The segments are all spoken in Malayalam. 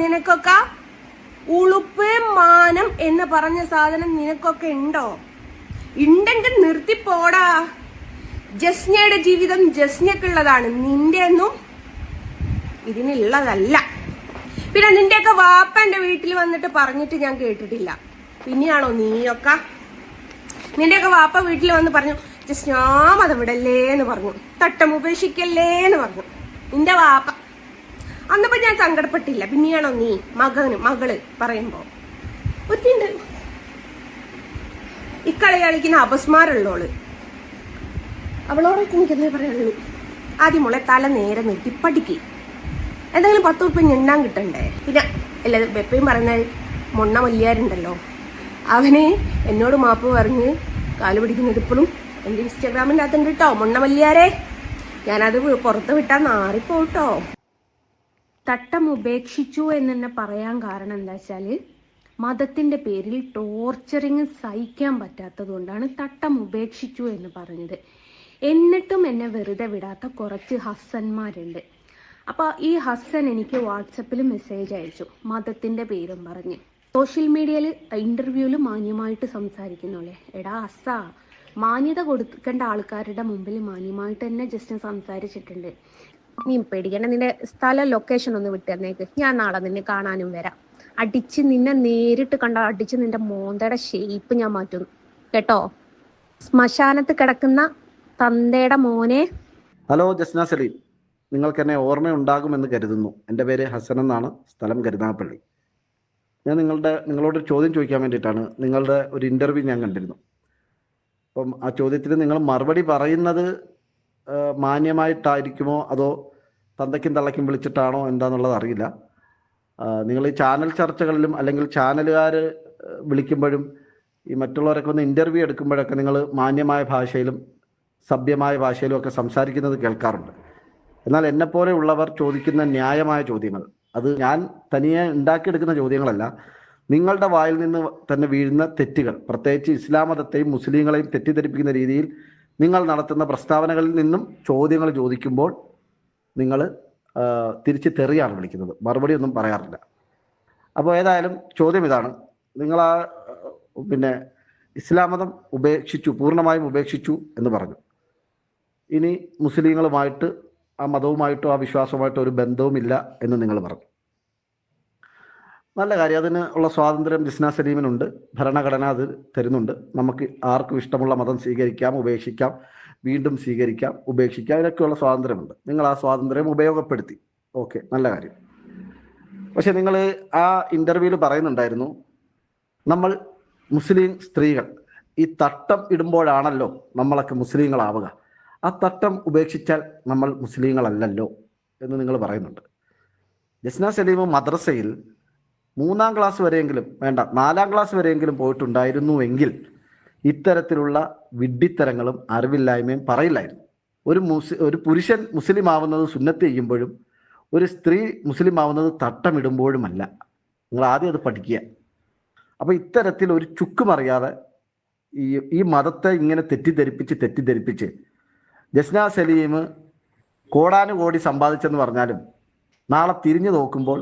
നിനക്കൊക്കെ? ഉളുപ്പ് മാനം എന്ന് പറഞ്ഞ സാധനം നിനക്കൊക്കെ ഉണ്ടോ? ഉണ്ടെങ്കിൽ നിർത്തിപ്പോടാ. ജസ്നയുടെ ജീവിതം ജസ്നക്കുള്ളതാണ്, നിന്റെ ഒന്നും ഇതിനുള്ളതല്ല. പിന്നെ നിന്റെയൊക്കെ വാപ്പ എന്റെ വീട്ടിൽ വന്നിട്ട് പറഞ്ഞിട്ട് ഞാൻ കേട്ടിട്ടില്ല. പിന്നെയാണോ നീയൊക്കെ? നിന്റെയൊക്കെ വാപ്പ വീട്ടിൽ വന്ന് പറഞ്ഞു ജസ്ന മതം വിടല്ലേ എന്ന് പറഞ്ഞു, തട്ടം ഉപേക്ഷിക്കല്ലേ എന്ന് പറഞ്ഞു നിന്റെ വാപ്പ. അന്നപ്പോ ഞാൻ സങ്കടപ്പെട്ടില്ല. പിന്നെയാണോ നീ മകള് പറയുമ്പോ ഒത്തിണ്ട് ഇക്കളി കളിക്കുന്ന അപസ്മാരമുള്ളോള്. അവളോടൊക്കെ എനിക്ക് എന്തേ പറയുള്ളൂ, ആദ്യം മോളെ തല നേരെ നിർത്തി പഠിക്ക്. എന്തെങ്കിലും 10 ഉറുപ്പിക ഞെണ്ണാൻ കിട്ടണ്ടേ? പിന്നെ എല്ലാവരും എപ്പോഴും പറയുന്നത് മൊണ്ണ മല്ലിയാരുണ്ടല്ലോ, അവന് എന്നോട് മാപ്പ് പറഞ്ഞ് കാല് പിടിക്കുന്നത് ഇപ്പോഴും എൻ്റെ ഇൻസ്റ്റാഗ്രാമിൻ്റെ അകത്തുണ്ട് കേട്ടോ. മൊണ്ണ മല്ലിയാരെ ഞാനത് പുറത്ത് വിട്ടാൽ നാറിപ്പോട്ടോ. തട്ടം ഉപേക്ഷിച്ചു എന്നെ പറയാൻ കാരണം എന്താ വെച്ചാല്, മതത്തിന്റെ പേരിൽ ടോർച്ചറിങ് സഹിക്കാൻ പറ്റാത്തത് കൊണ്ടാണ് തട്ടം ഉപേക്ഷിച്ചു എന്ന് പറഞ്ഞത്. എന്നിട്ടും എന്നെ വെറുതെ വിടാത്ത കുറച്ച് ഹസ്സന്മാരുണ്ട്. അപ്പൊ ഈ ഹസ്സൻ എനിക്ക് വാട്സപ്പിൽ മെസ്സേജ് അയച്ചു, മതത്തിന്റെ പേരും പറഞ്ഞ്. സോഷ്യൽ മീഡിയയിൽ ഇന്റർവ്യൂവിൽ മാന്യമായിട്ട് സംസാരിക്കുന്നോളെ. എടാ ഹസ്സ, മാന്യത കൊടുക്കേണ്ട ആൾക്കാരുടെ മുമ്പിൽ മാന്യമായിട്ട് തന്നെ ജസ്റ്റ് സംസാരിച്ചിട്ടുണ്ട്. നീ പേടിക്കണ്ട, നിന്റെ സ്ഥലം ലൊക്കേഷൻ ഒന്ന് വിട്ടുതന്നേക്ക്, ഞാൻ നാളെ നിന്നെ കാണാനും വരാം. അടിച്ച് നിന്നെ നേരിട്ട് കണ്ട അടിച്ച് നിന്റെ മോന്തയുടെ ഷേപ്പ് ഞാൻ മാറ്റുന്നു കേട്ടോ. ശ്മശാനത്ത് കിടക്കുന്ന തന്തയുടെ മോനെ. ഹലോ ജസ്ന സലീം, നിങ്ങൾക്ക് എന്നെ ഓർമ്മയുണ്ടാകുമെന്ന് കരുതുന്നു. എൻ്റെ പേര് ഹസൻ എന്നാണ്, സ്ഥലം കരുനാഗപ്പള്ളി. ഞാൻ നിങ്ങളോട് ചോദ്യം ചോദിക്കാൻ വേണ്ടിയിട്ടാണ്. നിങ്ങളുടെ ഒരു ഇൻ്റർവ്യൂ ഞാൻ കണ്ടിരുന്നു. അപ്പം ആ ചോദ്യത്തിന് നിങ്ങൾ മറുപടി പറയുന്നത് മാന്യമായിട്ടായിരിക്കുമോ അതോ തന്തയ്ക്കും തള്ളയ്ക്കും വിളിച്ചിട്ടാണോ എന്താണെന്നുള്ളത് അറിയില്ല. നിങ്ങൾ ഈ ചാനൽ ചർച്ചകളിലും അല്ലെങ്കിൽ ചാനലുകാർ വിളിക്കുമ്പോഴും ഈ മറ്റുള്ളവരൊക്കെ ഒന്ന് ഇൻ്റർവ്യൂ എടുക്കുമ്പോഴൊക്കെ നിങ്ങൾ മാന്യമായ ഭാഷയിലും സഭ്യമായ ഭാഷയിലും ഒക്കെ സംസാരിക്കുന്നത് കേൾക്കാറുണ്ട്. എന്നാൽ എന്നെപ്പോലെ ഉള്ളവർ ചോദിക്കുന്ന ന്യായമായ ചോദ്യങ്ങൾ, അത് ഞാൻ തനിയെ ഉണ്ടാക്കിയെടുക്കുന്ന ചോദ്യങ്ങളല്ല, നിങ്ങളുടെ വായിൽ നിന്ന് തന്നെ വീഴുന്ന തെറ്റുകൾ, പ്രത്യേകിച്ച് ഇസ്ലാം മതത്തെയും മുസ്ലിങ്ങളെയും തെറ്റിദ്ധരിപ്പിക്കുന്ന രീതിയിൽ നിങ്ങൾ നടത്തുന്ന പ്രസ്താവനകളിൽ നിന്നും ചോദ്യങ്ങൾ ചോദിക്കുമ്പോൾ നിങ്ങൾ തിരിച്ച് തെറിയാണ് വിളിക്കുന്നത്, മറുപടി ഒന്നും പറയാറില്ല. അപ്പോൾ ഏതായാലും ചോദ്യം ഇതാണ്, നിങ്ങൾ ഇസ്ലാം മതം ഉപേക്ഷിച്ചു, പൂർണ്ണമായും ഉപേക്ഷിച്ചു എന്ന് പറഞ്ഞു. ഇനി മുസ്ലിങ്ങളുമായിട്ട് ആ മതവുമായിട്ടോ ആ വിശ്വാസവുമായിട്ടോ ഒരു ബന്ധവുമില്ല എന്ന് നിങ്ങൾ പറഞ്ഞു. നല്ല കാര്യം, അതിന് ഉള്ള സ്വാതന്ത്ര്യം ജസ്ന സലീമിനുണ്ട്, ഭരണഘടന അത് തരുന്നുണ്ട്. നമുക്ക് ആർക്കും ഇഷ്ടമുള്ള മതം സ്വീകരിക്കാം, ഉപേക്ഷിക്കാം, വീണ്ടും സ്വീകരിക്കാം, ഉപേക്ഷിക്കാം, ഇതിനൊക്കെയുള്ള സ്വാതന്ത്ര്യമുണ്ട്. നിങ്ങൾ ആ സ്വാതന്ത്ര്യം ഉപയോഗപ്പെടുത്തി, ഓക്കെ, നല്ല കാര്യം. പക്ഷെ നിങ്ങൾ ആ ഇൻ്റർവ്യൂവിൽ പറയുന്നുണ്ടായിരുന്നു, നമ്മൾ മുസ്ലിം സ്ത്രീകൾ ഈ തട്ടം ഇടുമ്പോഴാണല്ലോ നമ്മളൊക്കെ മുസ്ലിങ്ങളാവുക, ആ തട്ടം ഉപേക്ഷിച്ചാൽ നമ്മൾ മുസ്ലിങ്ങളല്ലല്ലോ എന്ന് നിങ്ങൾ പറയുന്നുണ്ട്. ജസ്ന സലീം മദ്രസയിൽ 3-ാം ക്ലാസ് വരെയെങ്കിലും വേണ്ട 4-ാം ക്ലാസ് വരെയെങ്കിലും പോയിട്ടുണ്ടായിരുന്നുവെങ്കിൽ ഇത്തരത്തിലുള്ള വിഡ്ഢിത്തരങ്ങളും അറിവില്ലായ്മയും പറയില്ലായിരുന്നു. ഒരു പുരുഷൻ മുസ്ലിം ആവുന്നത് സുന്നത്ത് ചെയ്യുമ്പോഴും ഒരു സ്ത്രീ മുസ്ലിം ആവുന്നത് തട്ടമിടുമ്പോഴുമല്ല. നിങ്ങൾ ആദ്യം അത് പഠിക്കുക. അപ്പോൾ ഇത്തരത്തിൽ ഒരു ചുക്കുമറിയാതെ ഈ മതത്തെ ഇങ്ങനെ തെറ്റിദ്ധരിപ്പിച്ച് ജസ്ന സലീം കോടാനുകോടി സമ്പാദിച്ചെന്ന് പറഞ്ഞാലും നാളെ തിരിഞ്ഞു നോക്കുമ്പോൾ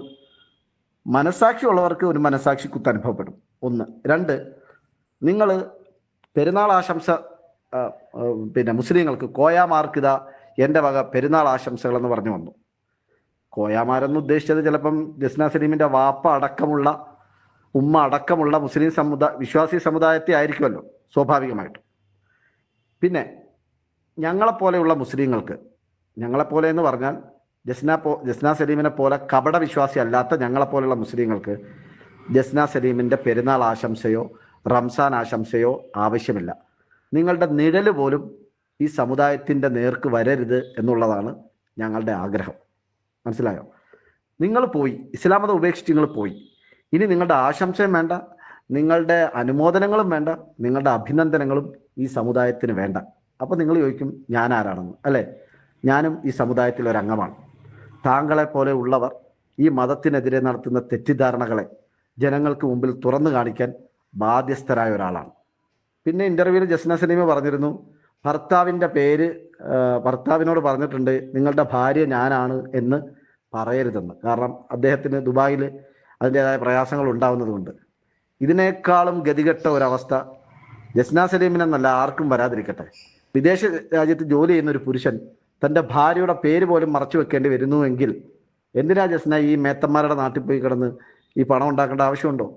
മനസാക്ഷി ഉള്ളവർക്ക് ഒരു മനസാക്ഷി കുത്ത് അനുഭവപ്പെടും. 1. 2, നിങ്ങൾ പെരുന്നാൾ ആശംസ മുസ്ലിങ്ങൾക്ക് കോയാമാർക്ക് ഇതാ എൻ്റെ വക പെരുന്നാൾ ആശംസകളെന്ന് പറഞ്ഞു വന്നു. കോയാമാരെന്ന് ഉദ്ദേശിച്ചത് ചിലപ്പം ജസ്ന സലീമിൻ്റെ വാപ്പ അടക്കമുള്ള ഉമ്മ അടക്കമുള്ള മുസ്ലിം വിശ്വാസി സമുദായത്തെ ആയിരിക്കുമല്ലോ സ്വാഭാവികമായിട്ടും. പിന്നെ ഞങ്ങളെപ്പോലെയുള്ള മുസ്ലിങ്ങൾക്ക്, ഞങ്ങളെപ്പോലെ എന്ന് പറഞ്ഞാൽ ജസ്ന സലീമിനെ പോലെ കപട വിശ്വാസി അല്ലാത്ത ഞങ്ങളെപ്പോലെയുള്ള മുസ്ലിങ്ങൾക്ക് ജസ്ന സലീമിൻ്റെ പെരുന്നാൾ ആശംസയോ റംസാൻ ആശംസയോ ആവശ്യമില്ല. നിങ്ങളുടെ നിഴല് പോലും ഈ സമുദായത്തിൻ്റെ നേർക്ക് വരരുത് എന്നുള്ളതാണ് ഞങ്ങളുടെ ആഗ്രഹം. മനസ്സിലായോ? നിങ്ങൾ പോയി, ഇസ്ലാം മതം ഉപേക്ഷിച്ച് നിങ്ങൾ പോയി. ഇനി നിങ്ങളുടെ ആശംസയും വേണ്ട, നിങ്ങളുടെ അനുമോദനങ്ങളും വേണ്ട, നിങ്ങളുടെ അഭിനന്ദനങ്ങളും ഈ സമുദായത്തിന് വേണ്ട. അപ്പോൾ നിങ്ങൾ ചോദിക്കും ഞാൻ ആരാണെന്ന്, അല്ലേ? ഞാനും ഈ സമുദായത്തിൽ ഒരംഗമാണ്. താങ്കളെ പോലെ ഉള്ളവർ ഈ മതത്തിനെതിരെ നടത്തുന്ന തെറ്റിദ്ധാരണകളെ ജനങ്ങൾക്ക് മുമ്പിൽ തുറന്നു കാണിക്കാൻ ബാധ്യസ്ഥരായ ഒരാളാണ്. പിന്നെ ഇൻ്റർവ്യൂവിൽ ജസ്ന സലീം പറഞ്ഞിരുന്നു, ഭർത്താവിനോട് പറഞ്ഞിട്ടുണ്ട് നിങ്ങളുടെ ഭാര്യ ഞാനാണ് എന്ന് പറയരുതെന്ന്. കാരണം അദ്ദേഹത്തിന് ദുബായിൽ അതിൻ്റേതായ പ്രയാസങ്ങൾ ഉണ്ടാവുന്നതുകൊണ്ട്. ഇതിനേക്കാളും ഗതികെട്ട ഒരവസ്ഥ ജസ്ന സലീമിനെന്നല്ല ആർക്കും വരാതിരിക്കട്ടെ. വിദേശ രാജ്യത്ത് ജോലി ചെയ്യുന്ന ഒരു പുരുഷൻ തൻ്റെ ഭാര്യയുടെ പേര് പോലും മറച്ചു വെക്കേണ്ടി വരുന്നുവെങ്കിൽ എന്തിനാ ജസ്ന ഈ മേത്തന്മാരുടെ നാട്ടിൽ പോയി കിടന്ന് ഈ പണം ഉണ്ടാക്കേണ്ട ആവശ്യമുണ്ടോ?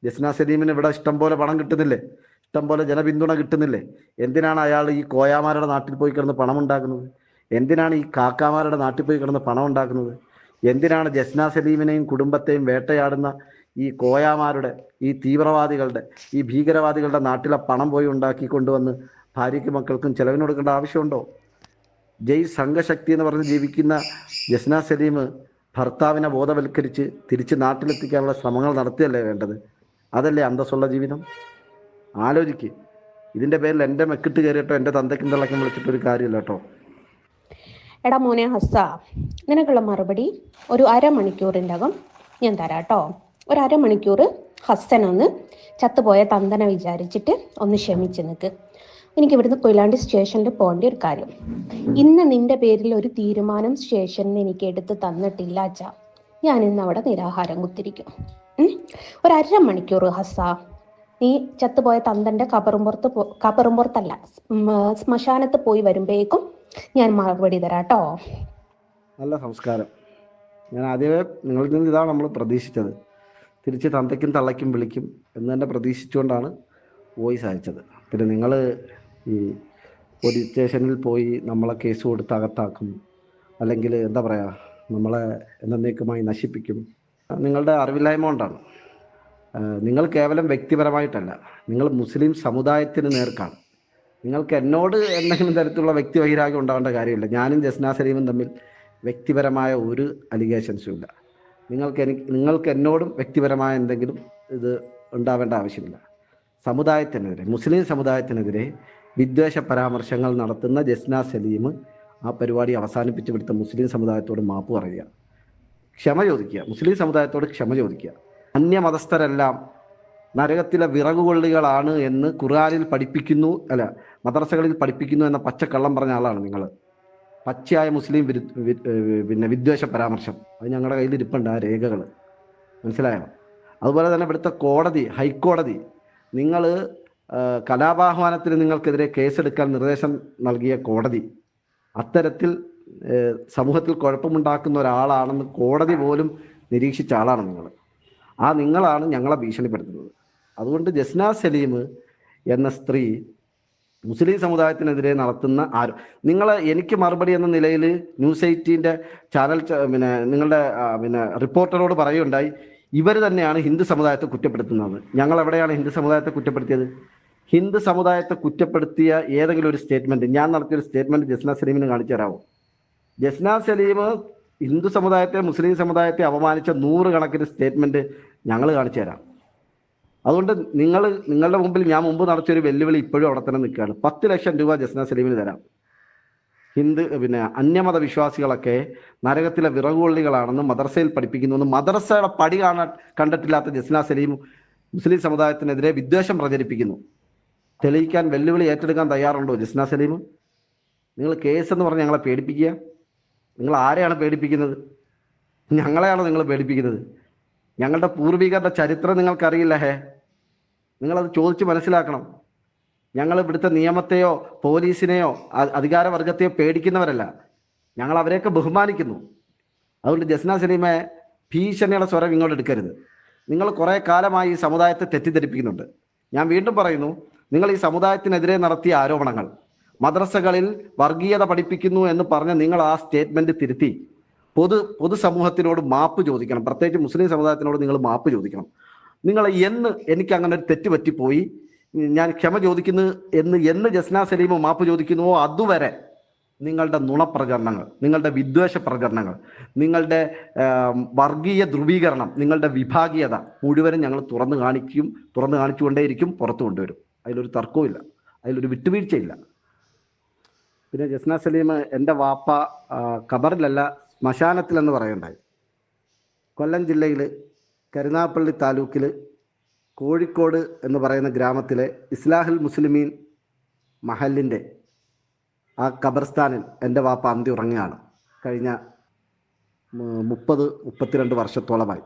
ജസ്ന സലീമിന് ഇവിടെ ഇഷ്ടം പോലെ പണം കിട്ടുന്നില്ലേ? ഇഷ്ടം പോലെ ജനപിന്തുണ കിട്ടുന്നില്ലേ? എന്തിനാണ് അയാൾ ഈ കോയാമാരുടെ നാട്ടിൽ പോയി കിടന്ന് പണം ഉണ്ടാക്കുന്നത്? എന്തിനാണ് ഈ കാക്കാമാരുടെ നാട്ടിൽ പോയി കിടന്ന് പണം ഉണ്ടാക്കുന്നത്? എന്തിനാണ് ജസ്ന സലീമിനെയും കുടുംബത്തെയും വേട്ടയാടുന്ന ഈ കോയാമാരുടെ, ഈ തീവ്രവാദികളുടെ, ഈ ഭീകരവാദികളുടെ നാട്ടിലെ പണം പോയി ഉണ്ടാക്കി കൊണ്ടുവന്ന് ഭാര്യയ്ക്കും മക്കൾക്കും ചെലവിന് കൊടുക്കേണ്ട ആവശ്യമുണ്ടോ? ജയ് സംഘശക്തി എന്ന് പറഞ്ഞ് ജീവിക്കുന്ന ജസ്ന സലീം ഭർത്താവിനെ ബോധവൽക്കരിച്ച് തിരിച്ച് നാട്ടിലെത്തിക്കാനുള്ള ശ്രമങ്ങൾ നടത്തിയല്ലേ വേണ്ടത്? അതല്ലേ അന്തസ്സുള്ള ജീവിതം? ആലോചിക്ക്. ഇതിൻ്റെ പേരിൽ എൻ്റെ മെക്കിട്ട് കയറിയിട്ടോ എൻ്റെ തന്തയ്ക്കും തള്ളയ്ക്കും വിളിച്ചിട്ടൊരു കാര്യമില്ല കേട്ടോ. എടാ മോനെ ഹസ്സ, നിനക്കുള്ള മറുപടി ഒരു അരമണിക്കൂറിൻ്റെ അകം ഞാൻ തരാം കേട്ടോ. ഒരു അരമണിക്കൂർ ഹസ്സനൊന്ന് ചത്തുപോയ തന്തനെ വിചാരിച്ചിട്ട് ഒന്ന് ക്ഷമിച്ച് നിൽക്ക്. എനിക്ക് ഇവിടുന്ന് കൊയിലാണ്ടി സ്റ്റേഷനിൽ പോകേണ്ട ഒരു കാര്യം. ഇന്ന് നിന്റെ പേരിൽ ഒരു തീരുമാനം സ്റ്റേഷനിൽ എനിക്ക് എടുത്ത് തന്നിട്ടില്ല അച്ഛാ. ഞാൻ ഇന്ന് അവിടെ നിരാഹാരം കുത്തിരിക്കും. ഒരു അരമണിക്കൂർ ഹസ്സ, നീ ചത്തുപോയ തന്തൻ്റെ കബറുംപുറത്തല്ല ശ്മശാനത്ത് പോയി വരുമ്പോഴേക്കും ഞാൻ മറുപടി തരാം കേട്ടോ. നല്ല സംസ്കാരം. ഞാൻ ആദ്യമേ നിങ്ങളിൽ നിന്ന് ഇതാണ് നമ്മൾ പ്രതീക്ഷിച്ചത്. തിരിച്ച് തന്തയ്ക്കും തള്ളയ്ക്കും വിളിക്കും എന്ന് തന്നെ പ്രതീക്ഷിച്ചുകൊണ്ടാണ് വോയിസ് അയച്ചത്. പിന്നെ നിങ്ങൾ ഈ പോലീസ് സ്റ്റേഷനിൽ പോയി നമ്മളെ കേസ് കൊടുത്ത് അകത്താക്കും, അല്ലെങ്കിൽ എന്താ പറയുക, നമ്മളെ എന്നേക്കുമായി നശിപ്പിക്കും, നിങ്ങളുടെ അറിവില്ലായ്മ കൊണ്ടാണ്. നിങ്ങൾ കേവലം വ്യക്തിപരമായിട്ടല്ല, നിങ്ങൾ മുസ്ലിം സമുദായത്തിന് നേർക്കാണ്. നിങ്ങൾക്ക് എന്നോട് എന്തെങ്കിലും തരത്തിലുള്ള വ്യക്തി വൈരാഗ്യം ഉണ്ടാവേണ്ട കാര്യമില്ല. ഞാനും ജസ്ന സലീമും തമ്മിൽ വ്യക്തിപരമായ ഒരു അലിഗേഷൻസും ഇല്ല. നിങ്ങൾക്ക് എന്നോടും വ്യക്തിപരമായ എന്തെങ്കിലും ഇത് ഉണ്ടാവേണ്ട ആവശ്യമില്ല. സമുദായത്തിനെതിരെ, മുസ്ലിം സമുദായത്തിനെതിരെ വിദ്വേഷ പരാമർശങ്ങൾ നടത്തുന്ന ജസ്ന സലീം ആ പരിപാടി അവസാനിപ്പിച്ച് വിടുത്ത മുസ്ലിം സമുദായത്തോട് മാപ്പ് പറയുക, ക്ഷമ ചോദിക്കുക, മുസ്ലിം സമുദായത്തോട് ക്ഷമ ചോദിക്കുക. അന്യമതസ്ഥരെല്ലാം നരകത്തിലെ വിറകുകൊള്ളികളാണ് എന്ന് ഖുർആനിൽ പഠിപ്പിക്കുന്നു, അല്ല മദ്രസകളിൽ പഠിപ്പിക്കുന്നു എന്ന പച്ചക്കള്ളം പറഞ്ഞ ആളാണ് നിങ്ങൾ. പച്ചയായ മുസ്ലിം പിന്നെ വിദ്വേഷ പരാമർശം, അത് ഞങ്ങളുടെ കയ്യിൽ ഇരിപ്പുണ്ട് ആ രേഖകൾ, മനസ്സിലായോ? അതുപോലെ തന്നെ ഇവിടുത്തെ കോടതി, ഹൈക്കോടതി, നിങ്ങൾ കലാപാഹ്വാനത്തിന് നിങ്ങൾക്കെതിരെ കേസെടുക്കാൻ നിർദ്ദേശം നൽകിയ കോടതി അത്തരത്തിൽ സമൂഹത്തിൽ കുഴപ്പമുണ്ടാക്കുന്ന ഒരാളാണെന്ന് കോടതി പോലും നിരീക്ഷിച്ച ആളാണ് നിങ്ങൾ. ആ നിങ്ങളാണ് ഞങ്ങളെ ഭീഷണിപ്പെടുത്തുന്നത്. അതുകൊണ്ട് ജസ്ന സലീം എന്ന സ്ത്രീ മുസ്ലിം സമുദായത്തിനെതിരെ നടത്തുന്ന എനിക്ക് മറുപടി എന്ന നിലയിൽ ന്യൂസ് 18 ചാനൽ നിങ്ങളുടെ റിപ്പോർട്ടറോട് പറയുകയുണ്ടായി, ഇവർ തന്നെയാണ് ഹിന്ദു സമുദായത്തെ കുറ്റപ്പെടുത്തുന്നത്. ഞങ്ങൾ എവിടെയാണ് ഹിന്ദു സമുദായത്തെ കുറ്റപ്പെടുത്തിയത്? ഹിന്ദു സമുദായത്തെ കുറ്റപ്പെടുത്തിയ ഏതെങ്കിലും ഒരു സ്റ്റേറ്റ്മെന്റ്, ഞാൻ നടത്തിയൊരു സ്റ്റേറ്റ്മെന്റ് ജസ്ന സലീമിന് കാണിച്ചു തരാമോ? ജസ്ന സലീം ഹിന്ദു സമുദായത്തെ, മുസ്ലിം സമുദായത്തെ അപമാനിച്ച 100 കണക്കിന് സ്റ്റേറ്റ്മെന്റ് ഞങ്ങൾ കാണിച്ചു തരാം. അതുകൊണ്ട് നിങ്ങളുടെ മുമ്പിൽ ഞാൻ മുമ്പ് നടത്തിയൊരു വെല്ലുവിളി ഇപ്പോഴും അവിടെ തന്നെ നിൽക്കുകയാണ്. 10 ലക്ഷം രൂപ ജസ്ന സലീമിന് തരാം. അന്യമത വിശ്വാസികളൊക്കെ നരകത്തിലെ വിറകുകൊള്ളികളാണെന്ന് മദ്രസയിൽ പഠിപ്പിക്കുന്നു. മദ്രസയുടെ പടി കണ്ടിട്ടില്ലാത്ത ജസ്ന സലീം മുസ്ലിം സമുദായത്തിനെതിരെ വിദ്വേഷം പ്രചരിപ്പിക്കുന്നു. തെളിയിക്കാൻ വെല്ലുവിളി ഏറ്റെടുക്കാൻ തയ്യാറുണ്ടോ ജസ്ന സലീം? നിങ്ങൾ കേസ് എന്ന് പറഞ്ഞ് ഞങ്ങളെ പേടിപ്പിക്കുക. നിങ്ങൾ ആരെയാണ് പേടിപ്പിക്കുന്നത്? ഞങ്ങളെയാണോ നിങ്ങൾ പേടിപ്പിക്കുന്നത്? ഞങ്ങളുടെ പൂർവികരുടെ ചരിത്രം നിങ്ങൾക്കറിയില്ല. നിങ്ങളത് ചോദിച്ച് മനസ്സിലാക്കണം. ഞങ്ങൾ ഇവിടുത്തെ നിയമത്തെയോ പോലീസിനെയോ അധികാരവർഗത്തെയോ പേടിക്കുന്നവരല്ല. ഞങ്ങൾ അവരെയൊക്കെ ബഹുമാനിക്കുന്നു. അതുകൊണ്ട് ജസ്ന സലീമെ ഭീഷണിയുടെ സ്വരം ഇങ്ങോട്ട് എടുക്കരുത്. നിങ്ങൾ കുറേ കാലമായി ഈ സമുദായത്തെ തെറ്റിദ്ധരിപ്പിക്കുന്നുണ്ട്. ഞാൻ വീണ്ടും പറയുന്നു, നിങ്ങൾ ഈ സമുദായത്തിനെതിരെ നടത്തിയ ആരോപണങ്ങൾ, മദ്രസകളിൽ വർഗീയത പഠിപ്പിക്കുന്നു എന്ന് പറഞ്ഞ നിങ്ങൾ ആ സ്റ്റേറ്റ്മെന്റ് തിരുത്തി പൊതുസമൂഹത്തിനോട് മാപ്പ് ചോദിക്കണം. പ്രത്യേകിച്ച് മുസ്ലിം സമുദായത്തിനോട് നിങ്ങൾ മാപ്പ് ചോദിക്കണം. നിങ്ങൾ എനിക്ക് അങ്ങനെ ഒരു തെറ്റ് പറ്റിപ്പോയി, ഞാൻ ക്ഷമ ചോദിക്കുന്നു എന്ന് ജസ്ന സലീം മാപ്പ് ചോദിക്കുന്നുവോ അതുവരെ നിങ്ങളുടെ നുണപ്രചരണങ്ങൾ, നിങ്ങളുടെ വിദ്വേഷ പ്രചരണങ്ങൾ, നിങ്ങളുടെ വർഗീയ ധ്രുവീകരണം, നിങ്ങളുടെ വിഭാഗീയത മുഴുവനും ഞങ്ങൾ തുറന്നു കാണിച്ചുകൊണ്ടേയിരിക്കും, പുറത്തു കൊണ്ടുവരും. അതിലൊരു തർക്കവുമില്ല, അതിലൊരു വിട്ടുവീഴ്ചയില്ല. പിന്നെ ജസ്ന സലീം എൻ്റെ വാപ്പ ഖബറിലല്ല ശ്മശാനത്തിലെന്ന് പറയുണ്ടായി. കൊല്ലം ജില്ലയിൽ കരുനാഗപ്പള്ളി താലൂക്കിൽ കോഴിക്കോട് എന്ന് പറയുന്ന ഗ്രാമത്തിലെ ഇസ്ലാഹുൽ മുസ്ലിമീൻ മഹലിൻ്റെ ആ ഖബർസ്ഥാനിൽ എൻ്റെ വാപ്പ അന്തി ഉറങ്ങുകയാണ്. കഴിഞ്ഞ 30-32 വർഷത്തോളമായി.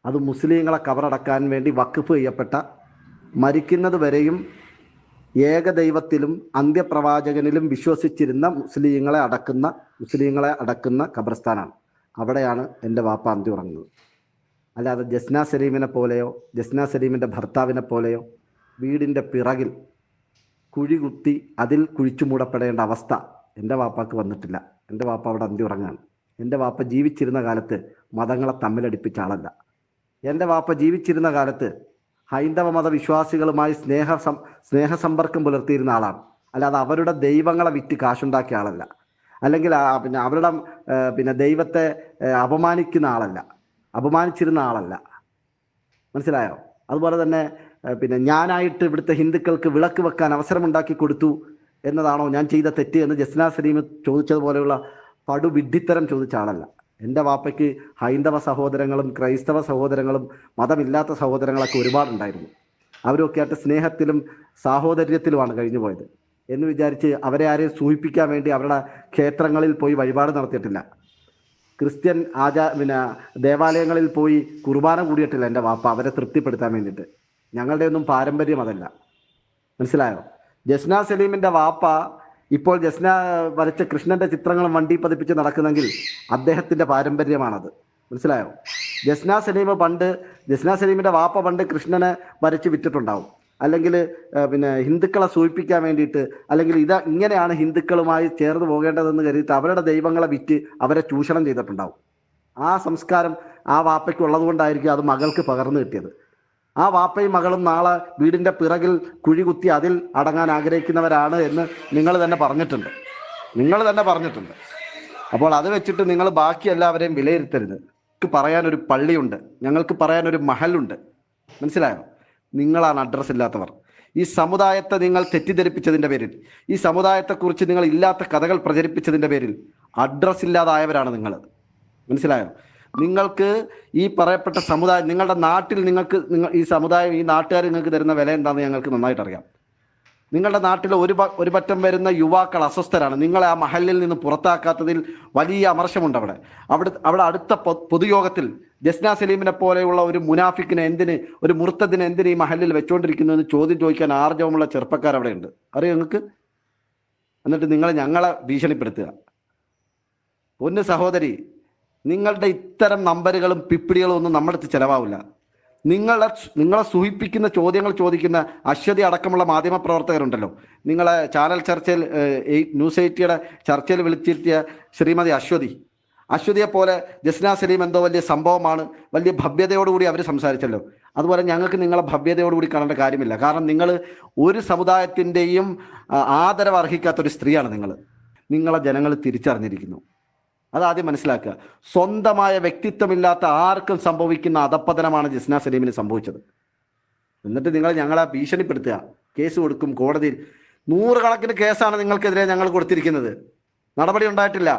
അത് മുസ്ലിങ്ങളെ കബറടക്കാൻ വേണ്ടി വഖഫ് ചെയ്യപ്പെട്ട, മരിക്കുന്നത് വരെയും ഏകദൈവത്തിലും അന്ത്യപ്രവാചകനിലും വിശ്വസിച്ചിരുന്ന മുസ്ലിങ്ങളെ അടക്കുന്ന ഖബർസ്ഥാനാണ്. അവിടെയാണ് എൻ്റെ വാപ്പ അന്ത്യം ഉറങ്ങുന്നത്. അല്ലാതെ ജസ്ന സലീമിനെ പോലെയോ ജസ്ന സലീമിൻ്റെ ഭർത്താവിനെ പോലെയോ വീടിൻ്റെ പിറകിൽ കുഴി കുത്തി അതിൽ കുഴിച്ചു മൂടപ്പെടേണ്ട അവസ്ഥ എൻ്റെ വാപ്പാക്ക് വന്നിട്ടില്ല. എൻ്റെ വാപ്പ അവിടെ അന്ത്യം ഉറങ്ങാണ്. എൻ്റെ വാപ്പ ജീവിച്ചിരുന്ന കാലത്ത് മതങ്ങളെ തമ്മിലടിപ്പിച്ച ആളല്ല. എൻ്റെ വാപ്പ ജീവിച്ചിരുന്ന കാലത്ത് ഹൈന്ദവ മതവിശ്വാസികളുമായി സ്നേഹസമ്പർക്കം പുലർത്തിയിരുന്ന ആളാണ്. അല്ലാതെ അവരുടെ ദൈവങ്ങളെ വിറ്റ് കാശുണ്ടാക്കിയ ആളല്ല. അല്ലെങ്കിൽ അവരുടെ ദൈവത്തെ അപമാനിച്ചിരുന്ന ആളല്ല. മനസ്സിലായോ? അതുപോലെ തന്നെ ഞാനായിട്ട് ഇവിടുത്തെ ഹിന്ദുക്കൾക്ക് വിളക്ക് വെക്കാൻ അവസരമുണ്ടാക്കി കൊടുത്തു എന്നതാണോ ഞാൻ ചെയ്ത തെറ്റ് എന്ന് ജസ്ന സലീം ചോദിച്ചതുപോലെയുള്ള പടുവിഡ്ഢിത്തരം ചോദിച്ച ആളല്ല. എൻ്റെ വാപ്പയ്ക്ക് ഹൈന്ദവ സഹോദരങ്ങളും ക്രൈസ്തവ സഹോദരങ്ങളും മതമില്ലാത്ത സഹോദരങ്ങളൊക്കെ ഒരുപാടുണ്ടായിരുന്നു. അവരൊക്കെ ആയിട്ട് സ്നേഹത്തിലും സാഹോദര്യത്തിലുമാണ് കഴിഞ്ഞു പോയത് എന്ന് വിചാരിച്ച് അവരെ ആരെയും സൂചിപ്പിക്കാൻ വേണ്ടി അവരുടെ ക്ഷേത്രങ്ങളിൽ പോയി വഴിപാട് നടത്തിയിട്ടില്ല. ക്രിസ്ത്യൻ ദേവാലയങ്ങളിൽ പോയി കുർബാന കൂടിയിട്ടില്ല എൻ്റെ വാപ്പ അവരെ തൃപ്തിപ്പെടുത്താൻ വേണ്ടിയിട്ട്. ഞങ്ങളുടെ ഒന്നും പാരമ്പര്യം അതല്ല. മനസ്സിലായോ? ജസ്ന സലീമിൻ്റെ വാപ്പ ഇപ്പോൾ ജസ്ന വരച്ച കൃഷ്ണൻ്റെ ചിത്രങ്ങളും വണ്ടി പതിപ്പിച്ച് നടക്കുന്നെങ്കിൽ അദ്ദേഹത്തിൻ്റെ പാരമ്പര്യമാണത്. മനസ്സിലായോ? ജസ്ന സലീമിൻ്റെ വാപ്പ പണ്ട് കൃഷ്ണനെ വരച്ച് വിറ്റിട്ടുണ്ടാവും. അല്ലെങ്കിൽ ഹിന്ദുക്കളെ സൂചിപ്പിക്കാൻ വേണ്ടിയിട്ട്, അല്ലെങ്കിൽ ഇങ്ങനെയാണ് ഹിന്ദുക്കളുമായി ചേർന്ന് പോകേണ്ടതെന്ന് കരുതിയിട്ട് അവരുടെ ദൈവങ്ങളെ വിറ്റ് അവരെ ചൂഷണം ചെയ്തിട്ടുണ്ടാവും. ആ സംസ്കാരം ആ വാപ്പയ്ക്ക് ഉള്ളതുകൊണ്ടായിരിക്കും അത് മകൾക്ക് പകർന്നു കിട്ടിയത്. ആ വാപ്പയും മകളും നാളെ വീടിൻ്റെ പിറകിൽ കുഴി കുത്തി അതിൽ അടങ്ങാൻ ആഗ്രഹിക്കുന്നവരാണ് എന്ന് നിങ്ങൾ തന്നെ പറഞ്ഞിട്ടുണ്ട്. അപ്പോൾ അത് വെച്ചിട്ട് നിങ്ങൾ ബാക്കി എല്ലാവരെയും വിലയിരുത്തരുത്. ഞങ്ങൾക്ക് പറയാനൊരു പള്ളിയുണ്ട്, ഞങ്ങൾക്ക് പറയാനൊരു മഹലുണ്ട്. മനസ്സിലായോ? നിങ്ങളാണ് അഡ്രസ്സ് ഇല്ലാത്തവർ. ഈ സമുദായത്തെ നിങ്ങൾ തെറ്റിദ്ധരിപ്പിച്ചതിൻ്റെ പേരിൽ, ഈ സമുദായത്തെക്കുറിച്ച് നിങ്ങൾ ഇല്ലാത്ത കഥകൾ പ്രചരിപ്പിച്ചതിൻ്റെ പേരിൽ അഡ്രസ്സ് ഇല്ലാതായവരാണ് നിങ്ങൾ. മനസ്സിലായോ? നിങ്ങൾക്ക് ഈ പറയപ്പെട്ട സമുദായം, നിങ്ങളുടെ നാട്ടിൽ ഈ സമുദായം, ഈ നാട്ടുകാർ നിങ്ങൾക്ക് തരുന്ന വില എന്താണെന്ന് ഞങ്ങൾക്ക് നന്നായിട്ട് അറിയാം. നിങ്ങളുടെ നാട്ടിൽ ഒരു പറ്റം വരുന്ന യുവാക്കൾ അസ്വസ്ഥരാണ്. നിങ്ങളെ ആ മഹലിൽ നിന്ന് പുറത്താക്കാത്തതിൽ വലിയ അമർശമുണ്ട്. അവിടെ അടുത്ത പൊതുയോഗത്തിൽ ജസ്ന സലീമിനെ പോലെയുള്ള ഒരു മുനാഫിക്കിനെ ഒരു മുർത്തദിനെ എന്തിന് ഈ മഹലിൽ വെച്ചുകൊണ്ടിരിക്കുന്നു എന്ന് ചോദ്യം ചോദിക്കാൻ ആർജവമുള്ള ചെറുപ്പക്കാർ അവിടെ ഉണ്ട്. അറിയോ നിങ്ങൾക്ക്? എന്നിട്ട് ഞങ്ങളെ ഭീഷണിപ്പെടുത്തുക. ഒന്ന് സഹോദരി, നിങ്ങളുടെ ഇത്തരം നമ്പറുകളും പിപ്പിടികളും ഒന്നും നമ്മുടെ അടുത്ത് ചിലവാവില്ല. നിങ്ങളെ സൂചിപ്പിക്കുന്ന ചോദ്യങ്ങൾ ചോദിക്കുന്ന അശ്വതി അടക്കമുള്ള മാധ്യമപ്രവർത്തകരുണ്ടല്ലോ, നിങ്ങളെ ചാനൽ ചർച്ചയിൽ ന്യൂസ് 80യുടെ ചർച്ചയിൽ വിളിച്ചിരുത്തിയ ശ്രീമതി അശ്വതിയെ പോലെ ജസ്ന സലീം എന്തോ വലിയ സംഭവമാണ്, വലിയ ഭവ്യതയോടുകൂടി അവർ സംസാരിച്ചല്ലോ. അതുപോലെ ഞങ്ങൾക്ക് നിങ്ങളെ ഭവ്യതയോടുകൂടി കാണേണ്ട കാര്യമില്ല. കാരണം നിങ്ങൾ ഒരു സമുദായത്തിൻ്റെയും ആദരവ് അർഹിക്കാത്തൊരു സ്ത്രീയാണ്. നിങ്ങളെ ജനങ്ങൾ തിരിച്ചറിഞ്ഞിരിക്കുന്നു. അതാദ്യം മനസ്സിലാക്കുക. സ്വന്തമായ വ്യക്തിത്വമില്ലാത്ത ആർക്കും സംഭവിക്കുന്ന അധപ്പതനമാണ് ജസ്ന സലീമിന് സംഭവിച്ചത്. എന്നിട്ട് നിങ്ങൾ ഞങ്ങളെ ഭീഷണിപ്പെടുത്തുക, കേസ് കൊടുക്കും കോടതിയിൽ. 100 കണക്കിന് കേസാണ് നിങ്ങൾക്കെതിരെ ഞങ്ങൾ കൊടുത്തിരിക്കുന്നത്. നടപടി ഉണ്ടായിട്ടില്ല.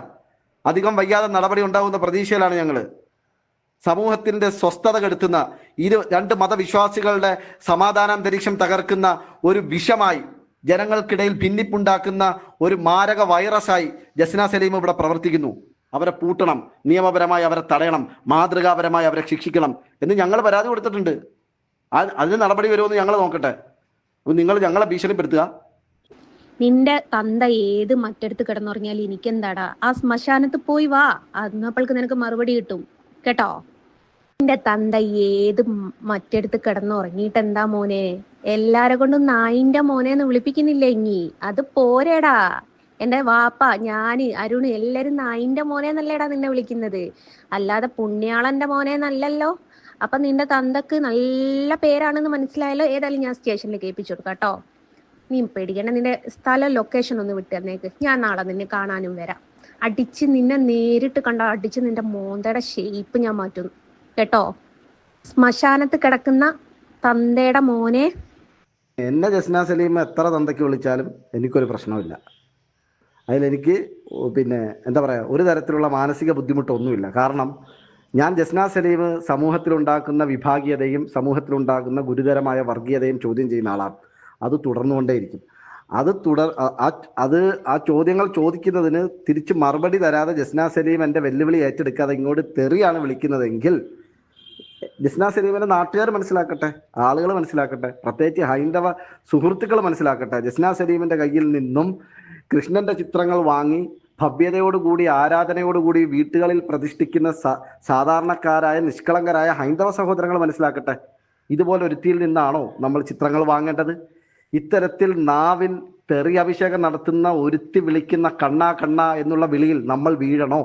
അധികം വൈകാതെ നടപടി ഉണ്ടാകുന്ന പ്രതീക്ഷയിലാണ് ഞങ്ങൾ. സമൂഹത്തിൻ്റെ സ്വസ്ഥത കെടുത്തുന്ന, രണ്ട് മതവിശ്വാസികളുടെ സമാധാനാന്തരീക്ഷം തകർക്കുന്ന ഒരു വിഷമായി, ജനങ്ങൾക്കിടയിൽ ഭിന്നിപ്പുണ്ടാക്കുന്ന ഒരു മാരക വൈറസായി ജസ്ന സലീം ഇവിടെ പ്രവർത്തിക്കുന്നു. അവരെ പൂട്ടണം, നിയമപരമായി അവരെ തടയണം, മാതൃകാപരമായി അവരെ ശിക്ഷിക്കണം എന്ന് ഞങ്ങൾ പരാതി കൊടുത്തിട്ടുണ്ട്. അതിന് നടപടി വരുമെന്ന് ഞങ്ങൾ നോക്കട്ടെ. നിങ്ങൾ ഞങ്ങളെ ഭീഷണിപ്പെടുത്തുക. നിന്റെ തന്ത ഏത് മറ്റെടുത്ത് കിടന്നുറങ്ങിയാൽ എനിക്കെന്താടാ? ആ ശ്മശാനത്ത് പോയി വാ, അന്നപ്പോൾക്ക് നിനക്ക് മറുപടി കിട്ടും കേട്ടോ. നിന്റെ തന്ത ഏത് മറ്റെടുത്ത് കിടന്നുറങ്ങിയിട്ട് എന്താ മോനെ? എല്ലാരെ കൊണ്ടും നായിന്റെ മോനെന്ന് വിളിപ്പിക്കുന്നില്ലേ ഇനി? അത് പോരേടാ. എന്റെ വാപ്പ, ഞാന്, അരുണ് എല്ലാരും നായിന്റെ മോനെന്നല്ലേടാ നിന്നെ വിളിക്കുന്നത്, അല്ലാതെ പുണ്യാളന്റെ മോനെന്നല്ലല്ലോ. അപ്പൊ നിന്റെ തന്തക്ക് നല്ല പേരാണെന്ന് മനസ്സിലായല്ലോ. ഏതായാലും ഞാൻ സ്റ്റേഷനിലേക്ക് ഏൽപ്പിച്ചു കൊടുക്കാം കേട്ടോ. നീ പേടിക്കണ്ട. നിന്റെ സ്ഥലം ലൊക്കേഷൻ ഒന്ന് വിട്ടു തന്നേക്ക്. ഞാൻ നാളെ നിന്നെ കാണാനും വരാം. നിന്നെ നേരിട്ട് അടിച്ച് നിന്റെ മോന്തയുടെ ഷേപ്പ് ഞാൻ മാറ്റുന്നു കേട്ടോ. ശ്മശാനത്ത് കിടക്കുന്ന തന്തയുടെ മോനെ. എന്നെ ജസ്ന സലീം എത്ര തന്തയ്ക്ക് വിളിച്ചാലും എനിക്കൊരു പ്രശ്നമില്ല. അതിലെനിക്ക് എന്താ പറയുക, ഒരു തരത്തിലുള്ള മാനസിക ബുദ്ധിമുട്ടൊന്നുമില്ല. കാരണം ഞാൻ ജസ്ന സലീം സമൂഹത്തിലുണ്ടാക്കുന്ന വിഭാഗീയതയും സമൂഹത്തിലുണ്ടാക്കുന്ന ഗുരുതരമായ വർഗീയതയും ചോദ്യം ചെയ്യുന്ന ആളാണ്. അത് തുടർന്നുകൊണ്ടേയിരിക്കും. ആ ചോദ്യങ്ങൾ ചോദിക്കുന്നതിന് തിരിച്ച് മറുപടി തരാതെ ജസ്ന സലീം എൻ്റെ വെല്ലുവിളി ഏറ്റെടുക്കാതെ ഇങ്ങോട്ട് തെറിയാണ് വിളിക്കുന്നതെങ്കിൽ ജസ്ന സലീമിനെ നാട്ടുകാർ മനസ്സിലാക്കട്ടെ, ആളുകൾ മനസ്സിലാക്കട്ടെ, പ്രത്യേകിച്ച് ഹൈന്ദവ സുഹൃത്തുക്കൾ മനസ്സിലാക്കട്ടെ. ജസ്ന സലീമിന്റെ കയ്യിൽ നിന്നും കൃഷ്ണന്റെ ചിത്രങ്ങൾ വാങ്ങി ഭവ്യതയോടുകൂടി ആരാധനയോടുകൂടി വീട്ടുകളിൽ പ്രതിഷ്ഠിക്കുന്ന സാധാരണക്കാരായ നിഷ്കളങ്കരായ ഹൈന്ദവ സഹോദരങ്ങൾ മനസ്സിലാക്കട്ടെ. ഇതുപോലെ ഒരുത്തിയിൽ നിന്നാണോ നമ്മൾ ചിത്രങ്ങൾ വാങ്ങേണ്ടത്? ഇത്തരത്തിൽ നാവിൽ തെറി അഭിഷേകം നടത്തുന്ന ഒരുത്തി വിളിക്കുന്ന കണ്ണാ കണ്ണ എന്നുള്ള വിളിയിൽ നമ്മൾ വീഴണോ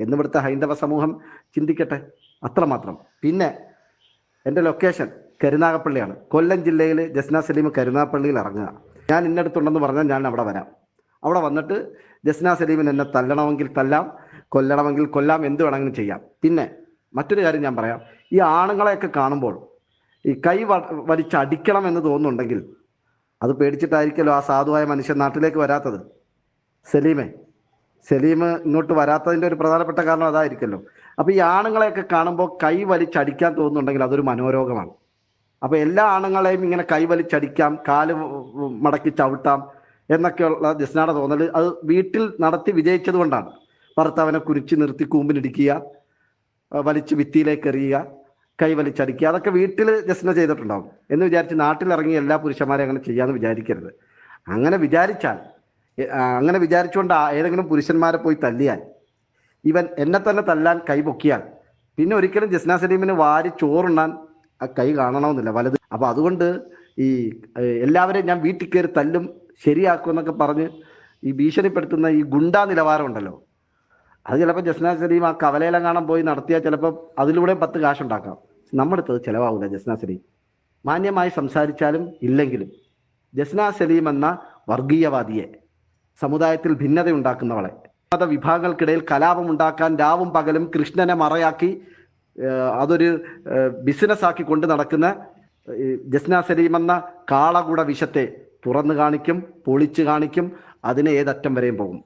എന്ന് ഇവിടുത്തെ ഹൈന്ദവ സമൂഹം ചിന്തിക്കട്ടെ, അത്രമാത്രം. പിന്നെ എൻ്റെ ലൊക്കേഷൻ കരുനാഗപ്പള്ളിയാണ്. കൊല്ലം ജില്ലയിൽ ജസ്ന സലീം കരുനാഗപ്പള്ളിയിൽ ഇറങ്ങുക. ഞാൻ ഇന്നടുത്തുണ്ടെന്ന് പറഞ്ഞാൽ ഞാൻ അവിടെ വരാം. അവിടെ വന്നിട്ട് ജസ്ന സലീമിന് എന്നെ തല്ലണമെങ്കിൽ തല്ലാം, കൊല്ലണമെങ്കിൽ കൊല്ലാം, എന്ത് വേണമെങ്കിലും ചെയ്യാം. പിന്നെ മറ്റൊരു കാര്യം ഞാൻ പറയാം. ഈ ആണുങ്ങളെയൊക്കെ കാണുമ്പോൾ ഈ കൈ വലിച്ചടിക്കണം എന്ന് തോന്നുന്നുണ്ടെങ്കിൽ അത് പേടിച്ചിട്ടായിരിക്കല്ലോ ആ സാധുവായ മനുഷ്യൻ നാട്ടിലേക്ക് വരാത്തത്. സലീം ഇങ്ങോട്ട് വരാത്തതിൻ്റെ ഒരു പ്രധാനപ്പെട്ട കാരണം അതായിരിക്കല്ലോ. അപ്പോൾ ഈ ആണുങ്ങളെയൊക്കെ കാണുമ്പോൾ കൈ വലിച്ചടിക്കാൻ തോന്നുന്നുണ്ടെങ്കിൽ അതൊരു മനോരോഗമാണ്. അപ്പോൾ എല്ലാ ആണുങ്ങളെയും ഇങ്ങനെ കൈ വലിച്ചടിക്കാം, കാല് മടക്കി ചവിട്ടാം എന്നൊക്കെയുള്ള ജസ്നയുടെ തോന്നൽ അത് വീട്ടിൽ നടത്തി വിജയിച്ചത് കൊണ്ടാണ്. ഭർത്താവിനെ കുരിച്ച് നിർത്തി കൂമ്പിനിടിക്കുക, വലിച്ച് ഭിത്തിയിലേക്ക് എറിയുക, കൈ വലിച്ചടിക്കുക, അതൊക്കെ വീട്ടിൽ ജസ്ന ചെയ്തിട്ടുണ്ടാവും എന്ന് വിചാരിച്ച് നാട്ടിലിറങ്ങി എല്ലാ പുരുഷന്മാരെയും അങ്ങനെ ചെയ്യാമെന്ന് വിചാരിക്കരുത്. അങ്ങനെ വിചാരിച്ചുകൊണ്ട് ഏതെങ്കിലും പുരുഷന്മാരെ പോയി തല്ലിയാൽ, ഇവൻ എന്നെ തന്നെ തല്ലാൻ കൈ പൊക്കിയാൽ, പിന്നെ ഒരിക്കലും ജസ്ന സലീമിന് വാരി ചോറുണ്ണാൻ ആ കൈ കാണണമെന്നില്ല വലുത്. അപ്പോൾ അതുകൊണ്ട് ഈ എല്ലാവരെയും ഞാൻ വീട്ടിൽ കയറി തല്ലും ശരിയാക്കും എന്നൊക്കെ പറഞ്ഞ് ഈ ഭീഷണിപ്പെടുത്തുന്ന ഈ ഗുണ്ടാ നിലവാരം ഉണ്ടല്ലോ, അത് ചിലപ്പോൾ ജസ്ന സലീം ആ കവലയിലും കാണാൻ പോയി നടത്തിയാൽ ചിലപ്പോൾ അതിലൂടെ 10 കാശുണ്ടാക്കാം. നമ്മുടെ അടുത്തത് ചിലവാകില്ല. ജസ്ന സലീം മാന്യമായി സംസാരിച്ചാലും ഇല്ലെങ്കിലും ജസ്ന സലീം എന്ന വർഗീയവാദിയെ, സമുദായത്തിൽ ഭിന്നത ഉണ്ടാക്കുന്നവളെ, മത വിഭാഗങ്ങൾക്കിടയിൽ കലാപം ഉണ്ടാക്കാൻ രാവും പകലും കൃഷ്ണനെ മറയാക്കി അതൊരു ബിസിനസ്സാക്കി കൊണ്ട് നടക്കുന്ന ജസ്ന സലീം എന്ന കാളകൂട വിഷത്തെ തുറന്നു കാണിക്കും, പൊളിച്ചു കാണിക്കും. അതിന് ഏതറ്റം വരെയും പോകും.